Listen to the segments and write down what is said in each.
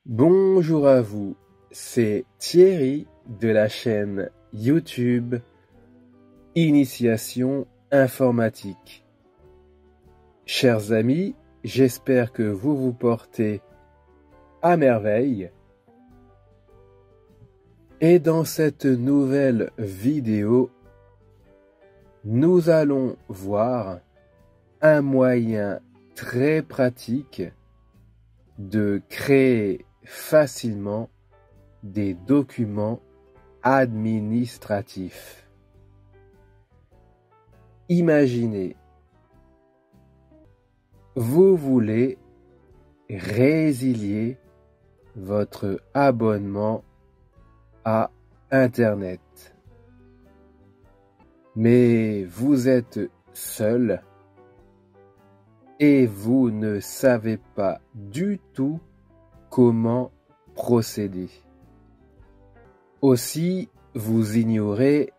Bonjour à vous, c'est Thierry de la chaîne YouTube Initiation Informatique. Chers amis, j'espère que vous vous portez à merveille. Et dans cette nouvelle vidéo, nous allons voir un moyen très pratique de créer facilement des documents administratifs. Imaginez, vous voulez résilier votre abonnement à Internet, mais vous êtes seul et vous ne savez pas du tout comment procéder. Aussi, vous ignorez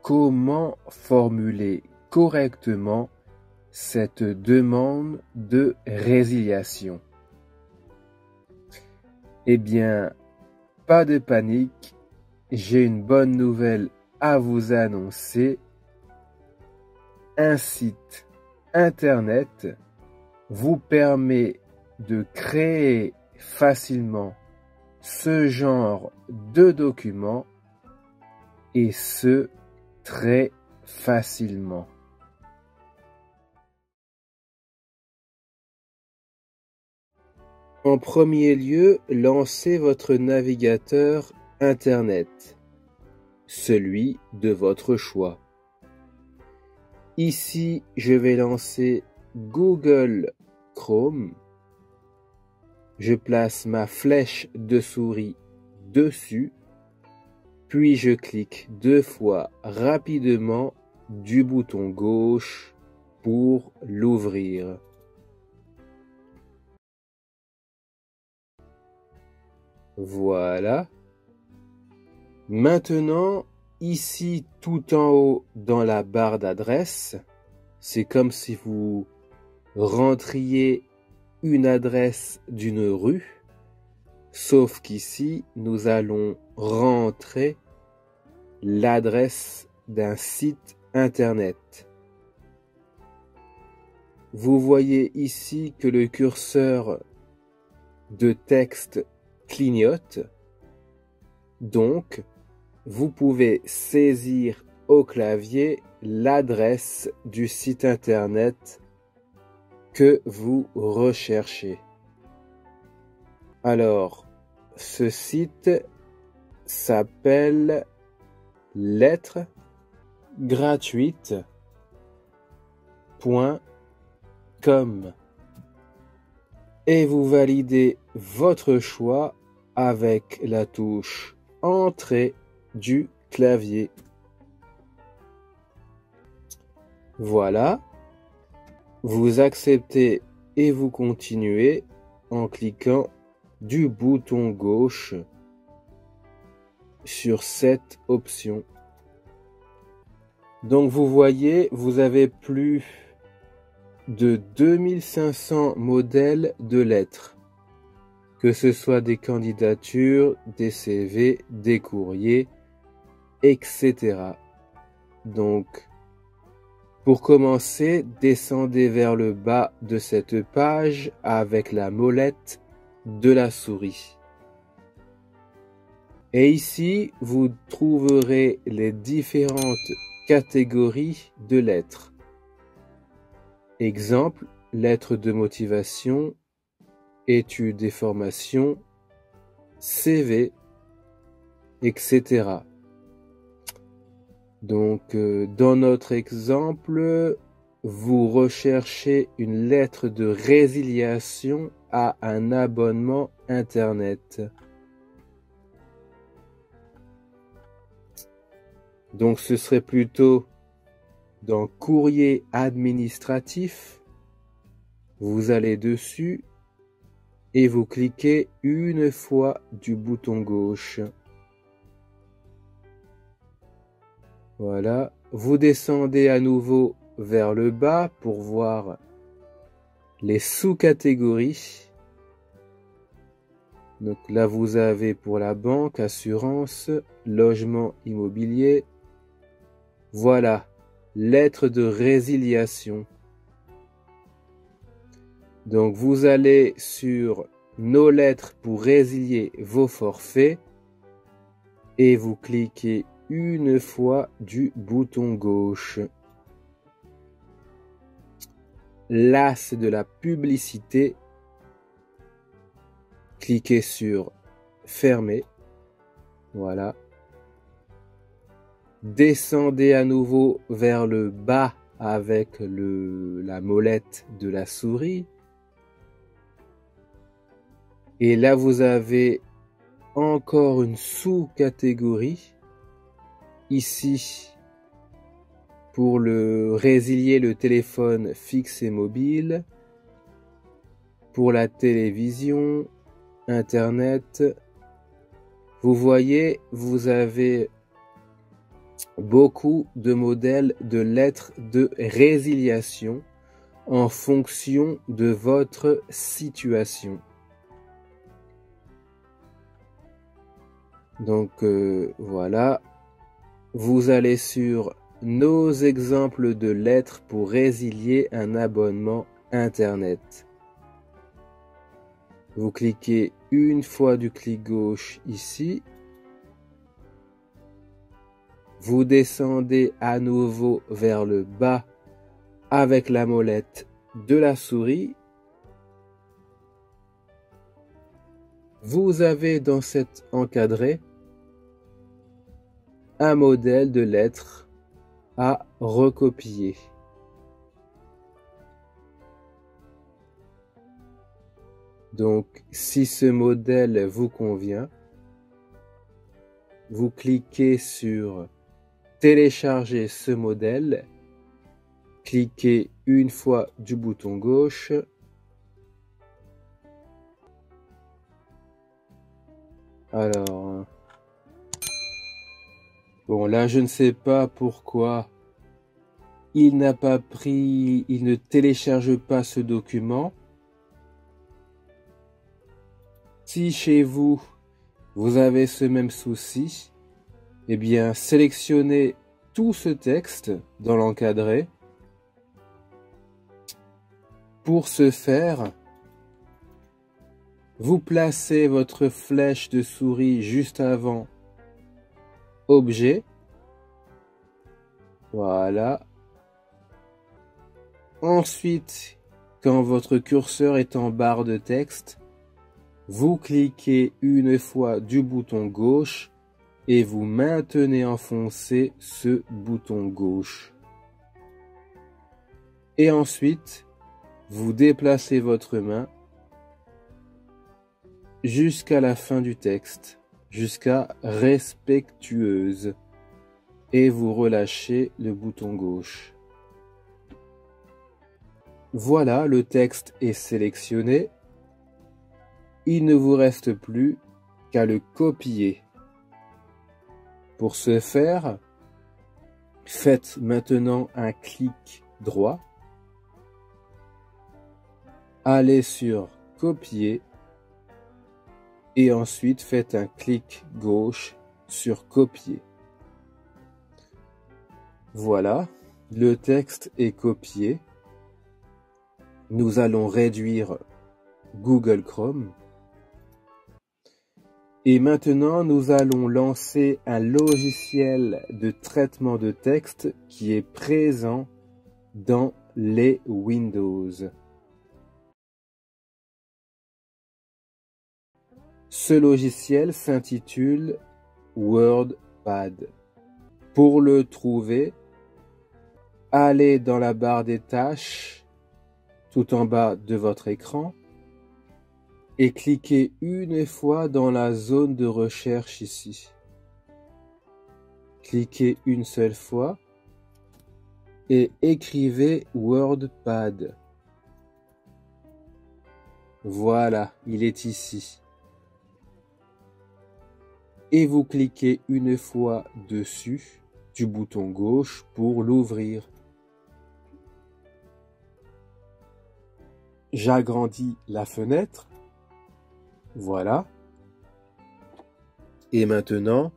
comment formuler correctement cette demande de résiliation. Eh bien, pas de panique, j'ai une bonne nouvelle à vous annoncer. Un site Internet vous permet de créer facilement ce genre de documents et ce très facilement. En premier lieu, lancez votre navigateur Internet, celui de votre choix. Ici, je vais lancer Google Chrome. Je place ma flèche de souris dessus, puis je clique 2 fois rapidement du bouton gauche pour l'ouvrir. Voilà. Maintenant, ici tout en haut dans la barre d'adresse, c'est comme si vous rentriez une adresse d'une rue, sauf qu'ici, nous allons rentrer l'adresse d'un site Internet. Vous voyez ici que le curseur de texte clignote, donc vous pouvez saisir au clavier l'adresse du site Internet que vous recherchez. Alors, ce site s'appelle lettresgratuites.com et vous validez votre choix avec la touche Entrée du clavier. Voilà. Vous acceptez et vous continuez en cliquant du bouton gauche sur cette option. Donc vous voyez, vous avez plus de 2500 modèles de lettres, que ce soit des candidatures, des CV, des courriers, etc. Donc, pour commencer, descendez vers le bas de cette page avec la molette de la souris. Et ici, vous trouverez les différentes catégories de lettres. Exemple, lettres de motivation, études et formations, CV, etc. Donc, dans notre exemple, vous recherchez une lettre de résiliation à un abonnement Internet. Donc, ce serait plutôt dans courrier administratif. Vous allez dessus et vous cliquez une fois du bouton gauche. Voilà, vous descendez à nouveau vers le bas pour voir les sous-catégories. Donc là, vous avez pour la banque, assurance, logement immobilier. Voilà, lettre de résiliation. Donc vous allez sur nos lettres pour résilier vos forfaits et vous cliquez une fois du bouton gauche. Là, c'est de la publicité. Cliquez sur fermer. Voilà. Descendez à nouveau vers le bas avec la molette de la souris. Et là, vous avez encore une sous-catégorie. Ici, pour résilier le téléphone fixe et mobile. Pour la télévision, Internet. Vous voyez, vous avez beaucoup de modèles de lettres de résiliation en fonction de votre situation. Donc voilà, vous allez sur nos exemples de lettres pour résilier un abonnement Internet. Vous cliquez une fois du clic gauche ici. Vous descendez à nouveau vers le bas avec la molette de la souris. Vous avez dans cet encadré un modèle de lettres à recopier. Donc, si ce modèle vous convient, vous cliquez sur télécharger ce modèle, cliquez une fois du bouton gauche. Alors, bon là je ne sais pas pourquoi il ne télécharge pas ce document. Si chez vous, vous avez ce même souci, eh bien sélectionnez tout ce texte dans l'encadré. Pour ce faire, vous placez votre flèche de souris juste avant Objet. Voilà. Ensuite, quand votre curseur est en barre de texte, vous cliquez une fois du bouton gauche et vous maintenez enfoncé ce bouton gauche. Et ensuite, vous déplacez votre main jusqu'à la fin du texte, jusqu'à respectueuse, et vous relâchez le bouton gauche. Voilà, le texte est sélectionné. Il ne vous reste plus qu'à le copier. Pour ce faire, faites maintenant un clic droit. Allez sur Copier et ensuite faites un clic gauche sur Copier. Voilà, le texte est copié. Nous allons réduire Google Chrome. Et maintenant, nous allons lancer un logiciel de traitement de texte qui est présent dans les Windows. Ce logiciel s'intitule WordPad. Pour le trouver, allez dans la barre des tâches, tout en bas de votre écran, et cliquez une fois dans la zone de recherche ici. Cliquez une seule fois et écrivez WordPad. Voilà, il est ici. Et vous cliquez une fois dessus du bouton gauche pour l'ouvrir. J'agrandis la fenêtre. Voilà, Et maintenant,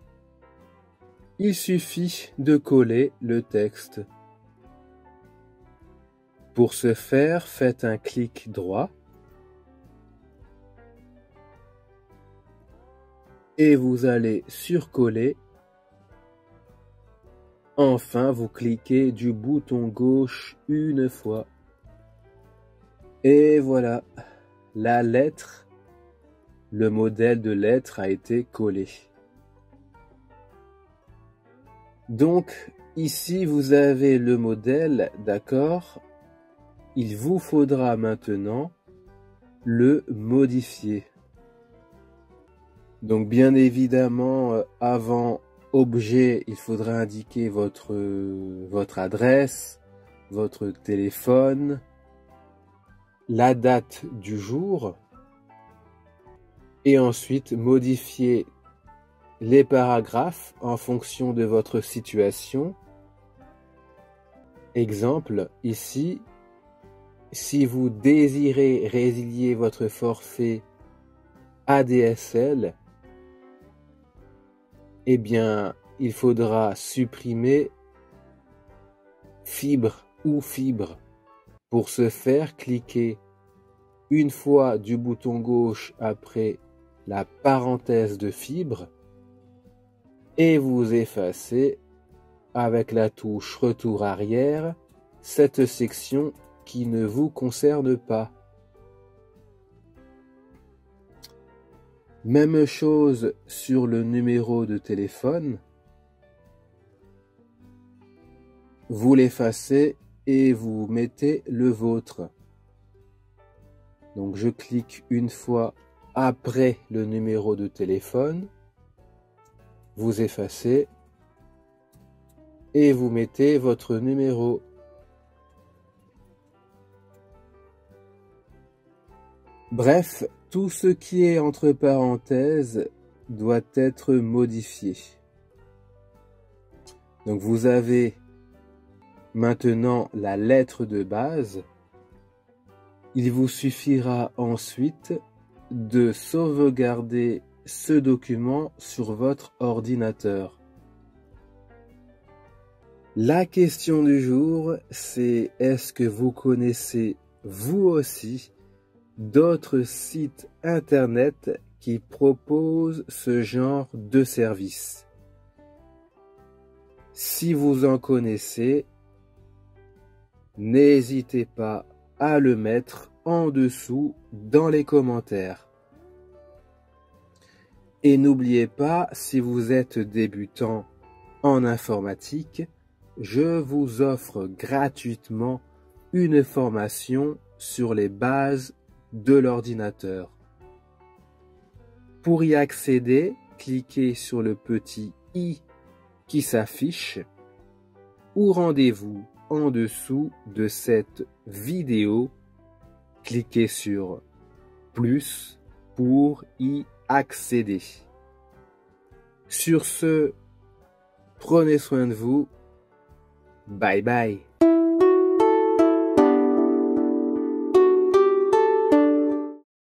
il suffit de coller le texte. Pour ce faire, faites un clic droit et vous allez surcoller. Enfin, vous cliquez du bouton gauche une fois. Et voilà, la lettre, le modèle de lettre a été collé. Donc, ici, vous avez le modèle, d'accord? Il vous faudra maintenant le modifier. Donc, bien évidemment, avant objet, il faudra indiquer votre adresse, votre téléphone, la date du jour, et ensuite modifier les paragraphes en fonction de votre situation. Exemple, ici, si vous désirez résilier votre forfait ADSL, eh bien, il faudra supprimer fibre ou fibre. Pour ce faire, cliquez une fois du bouton gauche après la parenthèse de fibre et vous effacez avec la touche retour arrière cette section qui ne vous concerne pas. Même chose sur le numéro de téléphone. Vous l'effacez et vous mettez le vôtre. Donc je clique une fois après le numéro de téléphone. Vous effacez et vous mettez votre numéro. Bref, tout ce qui est entre parenthèses doit être modifié. Donc vous avez maintenant la lettre de base. Il vous suffira ensuite de sauvegarder ce document sur votre ordinateur. La question du jour, c'est est-ce que vous connaissez, vous aussi, d'autres sites internet qui proposent ce genre de service? Si vous en connaissez, n'hésitez pas à le mettre en dessous dans les commentaires. Et n'oubliez pas, si vous êtes débutant en informatique, je vous offre gratuitement une formation sur les bases de l'ordinateur. Pour y accéder, cliquez sur le petit i qui s'affiche ou rendez-vous en dessous de cette vidéo. Cliquez sur plus pour y accéder. Sur ce, prenez soin de vous. Bye bye.